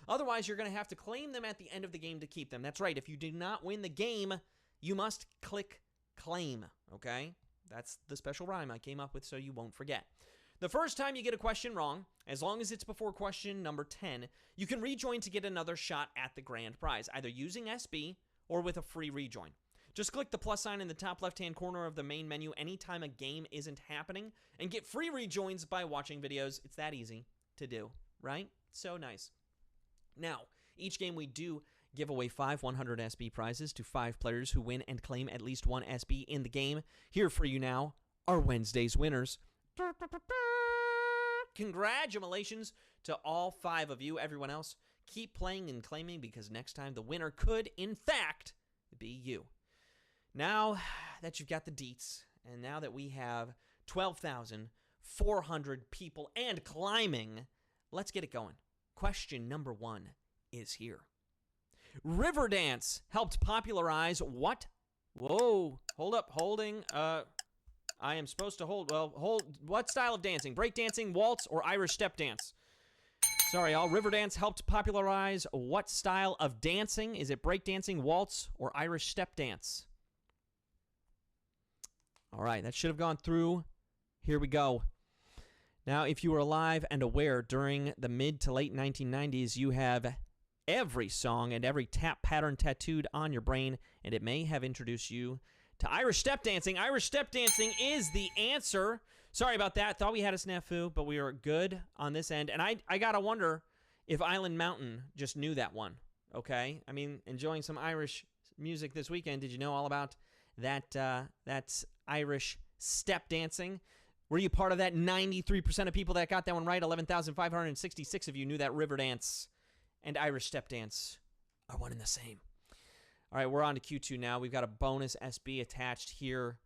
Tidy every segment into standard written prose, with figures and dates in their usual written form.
Otherwise, you're going to have to claim them at the end of the game to keep them. That's right. If you do not win the game, you must click claim, okay? That's the special rhyme I came up with so you won't forget. The first time you get a question wrong, as long as it's before question number 10, you can rejoin to get another shot at the grand prize, either using SB or with a free rejoin. Just click the plus sign in the top left-hand corner of the main menu anytime a game isn't happening and get free rejoins by watching videos. It's that easy to do, right? So nice. Now, each game we do give away 5 100 SB prizes to 5 players who win and claim at least 1 SB in the game. Here for you now are Wednesday's winners. Congratulations to all 5 of you. Everyone else, keep playing and claiming because next time the winner could, in fact, be you. Now that you've got the deets, and now that we have 12,400 people and climbing, let's get it going. Question number 1 is here. Riverdance helped popularize what? Whoa, hold up, holding, I am supposed to hold, what style of dancing? Breakdancing, waltz, or Irish step dance? Sorry, y'all. Riverdance helped popularize what style of dancing? Is it breakdancing, waltz, or Irish step dance? All right, that should have gone through. Here we go. Now, if you were alive and aware during the mid to late 1990s, you have every song and every tap pattern tattooed on your brain, and it may have introduced you to Irish step dancing. Irish step dancing is the answer. Sorry about that. Thought we had a snafu, but we are good on this end. And I got to wonder if Island Mountain just knew that one, okay? I mean, enjoying some Irish music this weekend. Did you know all about that's Irish step dancing? Were you part of that 93% of people that got that one right? 11,566 of you knew that Riverdance and Irish step dance are one and the same. All right, we're on to Q2 now. We've got a bonus SB attached here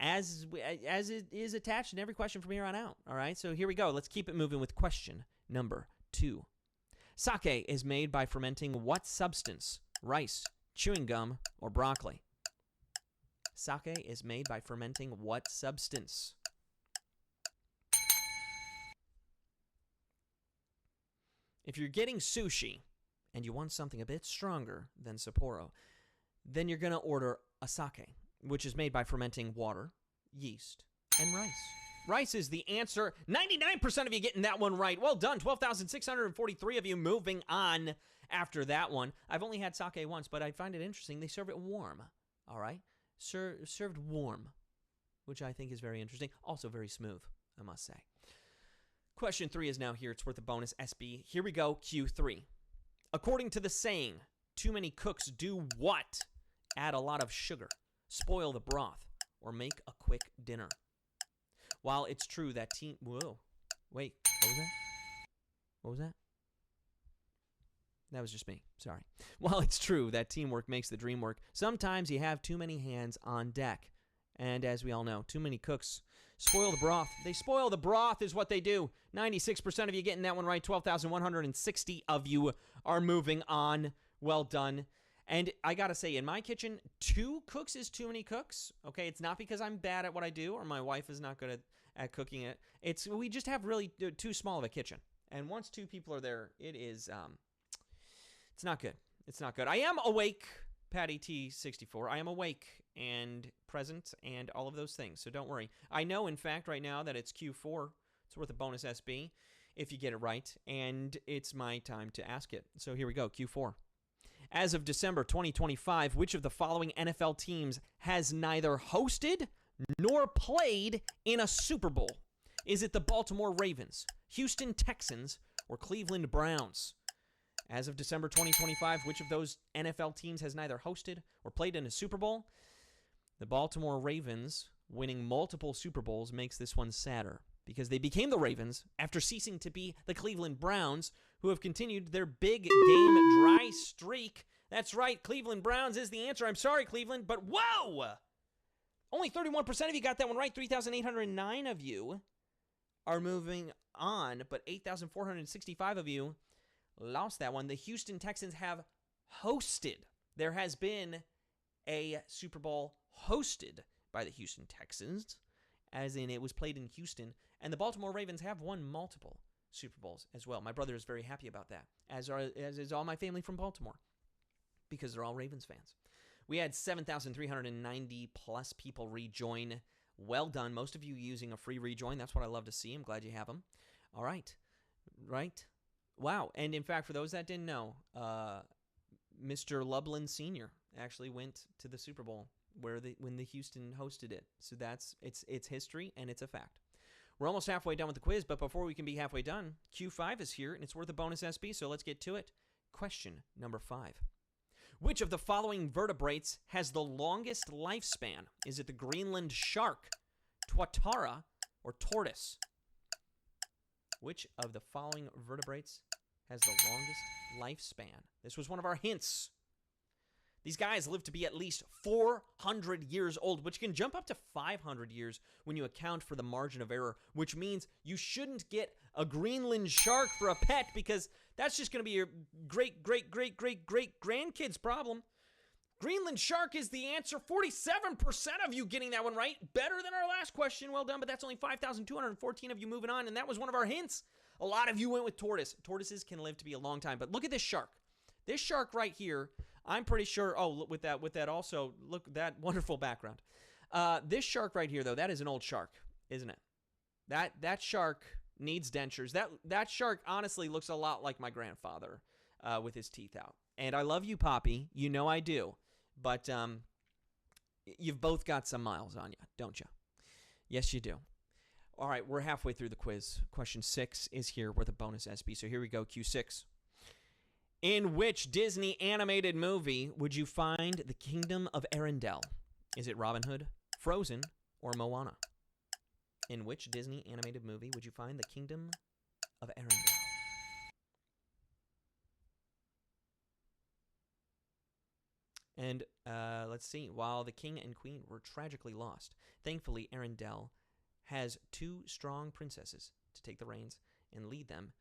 as it is attached in every question from here on out. All right, so here we go. Let's keep it moving with question number 2. Sake is made by fermenting what substance? Rice, chewing gum, or broccoli? Sake is made by fermenting what substance? If you're getting sushi and you want something a bit stronger than Sapporo, then you're going to order a sake, which is made by fermenting water, yeast, and rice. Rice is the answer. 99% of you getting that one right. Well done. 12,643 of you moving on after that one. I've only had sake once, but I find it interesting. They serve it warm, all right? Served warm, which I think is very interesting. Also very smooth, I must say. Question 3 is now here. It's worth a bonus SB. Here we go, Q3. According to the saying, too many cooks do what? Add a lot of sugar, spoil the broth, or make a quick dinner. While it's true that Whoa. Wait, what was that? What was that? That was just me. Sorry. While it's true that teamwork makes the dream work, sometimes you have too many hands on deck. And as we all know, too many cooks spoil the broth. They spoil the broth is what they do. 96% of you getting that one right. 12,160 of you are moving on. Well done. And I got to say, in my kitchen, 2 cooks is too many cooks. Okay, it's not because I'm bad at what I do or my wife is not good at cooking it. We just have really too small of a kitchen. And once 2 people are there, it's not good. It's not good. I am awake, Patty T64. I am awake and present and all of those things, so don't worry. I know, in fact, right now that it's Q4. It's worth a bonus SB if you get it right, and it's my time to ask it. So here we go, Q4. As of December 2025, which of the following NFL teams has neither hosted nor played in a Super Bowl? Is it the Baltimore Ravens, Houston Texans, or Cleveland Browns? As of December 2025, which of those NFL teams has neither hosted or played in a Super Bowl? The Baltimore Ravens winning multiple Super Bowls makes this one sadder because they became the Ravens after ceasing to be the Cleveland Browns, who have continued their big game dry streak. That's right, Cleveland Browns is the answer. I'm sorry, Cleveland, but whoa! Only 31% of you got that one right. 3,809 of you are moving on, but 8,465 of you lost that one. The Houston Texans have hosted. There has been a Super Bowl hosted by the Houston Texans, as in it was played in Houston, and the Baltimore Ravens have won multiple Super Bowls as well. My brother is very happy about that, as is all my family from Baltimore, because they're all Ravens fans. We had 7,390 plus people rejoin. Well done. Most of you using a free rejoin. That's what I love to see. I'm glad you have them. All right. Right. Wow. And in fact, for those that didn't know, Mr. Lublin Sr. actually went to the Super Bowl when the Houston hosted it. So it's history and it's a fact. We're almost halfway done with the quiz, but before we can be halfway done, Q5 is here and it's worth a bonus SB, so let's get to it. Question number 5. Which of the following vertebrates has the longest lifespan? Is it the Greenland shark, tuatara, or tortoise? Which of the following vertebrates has the longest lifespan? This was one of our hints. These guys live to be at least 400 years old, which can jump up to 500 years when you account for the margin of error, which means you shouldn't get a Greenland shark for a pet because that's just going to be your great-great-great-great-great-grandkid's problem. Greenland shark is the answer. 47% of you getting that one right. Better than our last question. Well done, but that's only 5,214 of you moving on, and that was one of our hints. A lot of you went with tortoise. Tortoises can live to be a long time, but look at this shark. This shark right here, I'm pretty sure, with that also, look, that wonderful background. This shark right here, though, that is an old shark, isn't it? That shark needs dentures. That shark honestly looks a lot like my grandfather with his teeth out. And I love you, Poppy. You know I do. But you've both got some miles on you, don't you? Yes, you do. All right, we're halfway through the quiz. Question 6 is here with a bonus SB. So here we go, Q6. In which Disney animated movie would you find the Kingdom of Arendelle? Is it Robin Hood, Frozen, or Moana? In which Disney animated movie would you find the Kingdom of Arendelle? And let's see. While the king and queen were tragically lost, thankfully Arendelle has 2 strong princesses to take the reins and lead them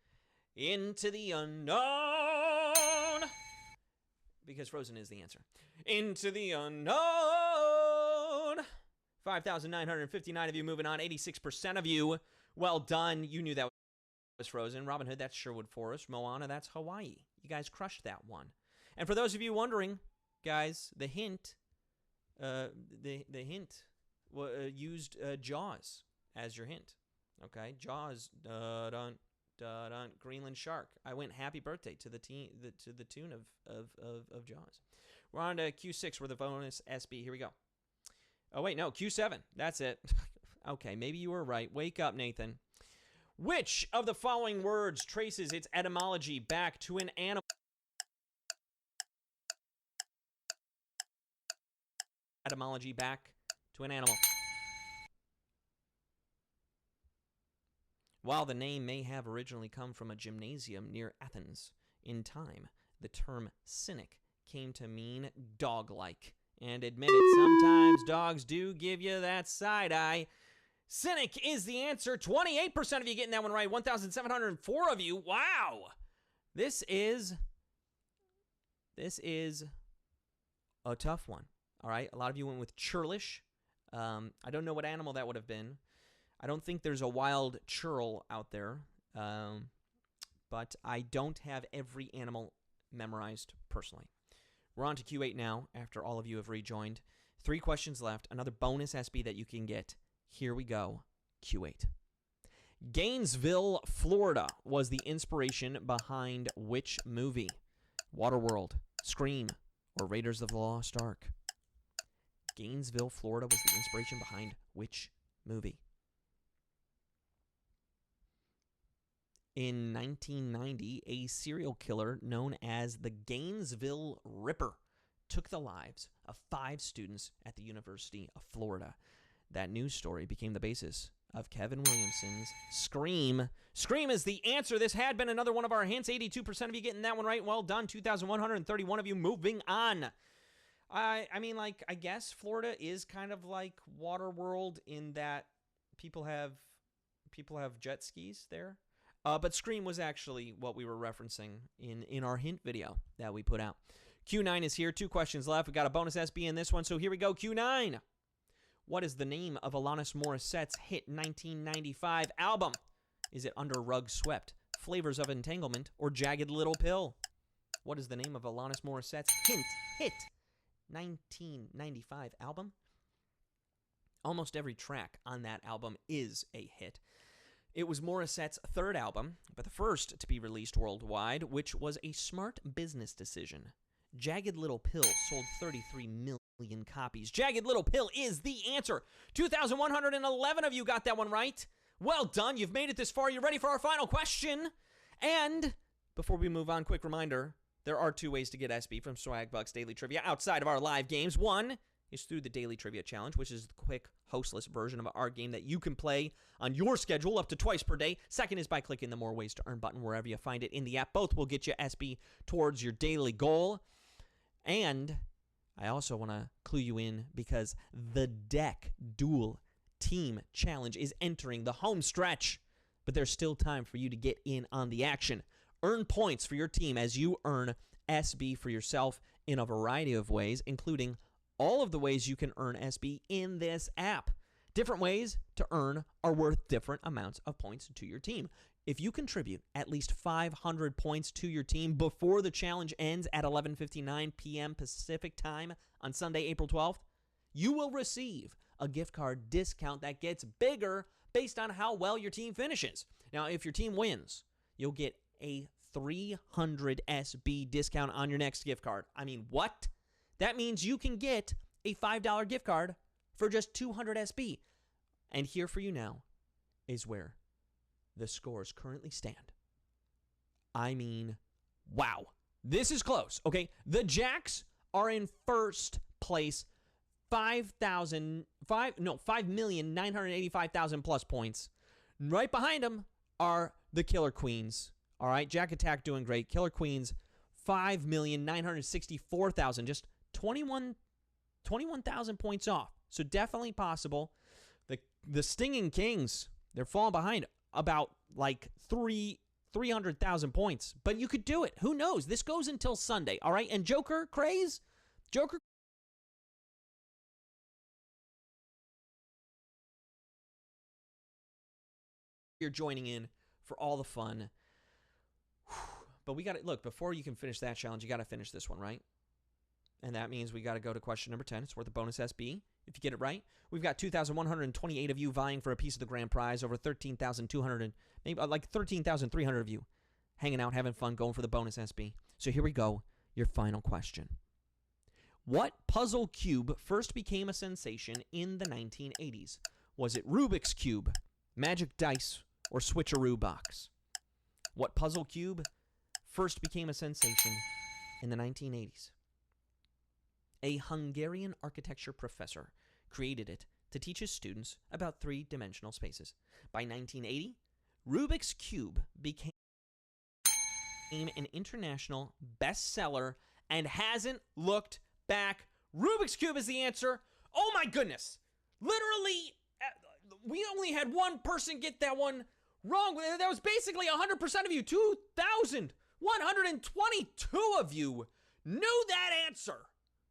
into the unknown. Because Frozen is the answer. Into the unknown. 5,959 of you moving on. 86% of you. Well done. You knew that was Frozen. Robin Hood, that's Sherwood Forest. Moana, that's Hawaii. You guys crushed that one. And for those of you wondering, guys, the hint used Jaws as your hint. Okay, Jaws, Greenland shark. I went happy birthday to the tune of Jaws. We're on to Q6 with a bonus SB. Here we go. Oh wait, no, Q7. That's it. Okay, maybe you were right. Wake up, Nathan. Which of the following words traces its etymology back to an animal? Etymology back to an animal. While the name may have originally come from a gymnasium near Athens, in time, the term cynic came to mean dog-like. And admit it, sometimes dogs do give you that side eye. Cynic is the answer. 28% of you getting that one right. 1,704 of you. Wow. This is a tough one. All right. A lot of you went with churlish. I don't know what animal that would have been. I don't think there's a wild churl out there. But I don't have every animal memorized personally. We're on to Q8 now, after all of you have rejoined. 3 questions left. Another bonus SB that you can get. Here we go. Q8. Gainesville, Florida was the inspiration behind which movie? Waterworld, Scream, or Raiders of the Lost Ark? Gainesville, Florida was the inspiration behind which movie? In 1990, a serial killer known as the Gainesville Ripper took the lives of 5 students at the University of Florida. That news story became the basis of Kevin Williamson's Scream. Scream is the answer. This had been another one of our hints. 82% of you getting that one right. Well done. 2,131 of you moving on. I mean, like, I guess Florida is kind of like Waterworld in that people have jet skis there. But Scream was actually what we were referencing in our hint video that we put out. Q9 is here. 2 questions left. We got a bonus SB in this one, so here we go. Q9. What is the name of Alanis Morissette's hit 1995 album? Is it Under Rug Swept, Flavors of Entanglement, or Jagged Little Pill? What is the name of Alanis Morissette's hit 1995 album? Almost every track on that album is a hit. It was Morissette's third album, but the first to be released worldwide, which was a smart business decision. Jagged Little Pill sold 33 million copies. Jagged Little Pill is the answer. 2,111 of you got that one right. Well done. You've made it this far. You ready for our final question? And before we move on, quick reminder, there are 2 ways to get SB from Swagbucks Daily Trivia outside of our live games. One is through the Daily Trivia Challenge, which is the quick, hostless version of our game that you can play on your schedule up to twice per day. Second is by clicking the More Ways to Earn button wherever you find it in the app. Both will get you SB towards your daily goal. And I also want to clue you in because the Deck Duel Team Challenge is entering the home stretch, but there's still time for you to get in on the action. Earn points for your team as you earn SB for yourself in a variety of ways, including all of the ways you can earn SB in this app. Different ways to earn are worth different amounts of points to your team. If you contribute at least 500 points to your team before the challenge ends at 11:59 p.m. Pacific time on Sunday, April 12th, you will receive a gift card discount that gets bigger based on how well your team finishes. Now, if your team wins, you'll get a 300 SB discount on your next gift card. I mean, what? That means you can get a $5 gift card for just 200 SB. And here for you now is where the scores currently stand. I mean, wow. This is close, okay? The Jacks are in first place, 5,985,000 plus points. Right behind them are the Killer Queens. All right, Jack Attack doing great. Killer Queens, 5,964,000, just 21,000 points off. So definitely possible. The Stinging Kings, they're falling behind about like 300,000 points. But you could do it. Who knows? This goes until Sunday, all right? And Joker Craze, you're joining in for all the fun. But we got to, look, before you can finish that challenge, you got to finish this one, right? And that means we got to go to question number 10. It's worth a bonus SB if you get it right. We've got 2,128 of you vying for a piece of the grand prize, over 13,200, maybe like 13,300 of you hanging out, having fun, going for the bonus SB. So here we go, your final question. What puzzle cube first became a sensation in the 1980s? Was it Rubik's Cube, Magic Dice, or Switcheroo Box? What puzzle cube first became a sensation in the 1980s? A Hungarian architecture professor created it to teach his students about three-dimensional spaces. By 1980, Rubik's Cube became an international bestseller and hasn't looked back. Rubik's Cube is the answer. Oh my goodness. Literally, we only had one person get that one wrong. That was basically 100% of you. 2,122 of you knew that answer.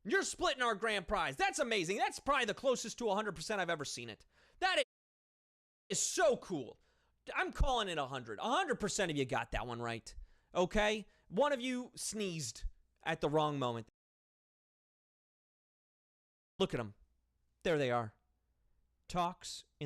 You're splitting our grand prize. That's amazing. That's probably the closest to 100% I've ever seen it. That is so cool. I'm calling it 100. 100% of you got that one right. Okay? One of you sneezed at the wrong moment. Look at them. There they are. Talks in the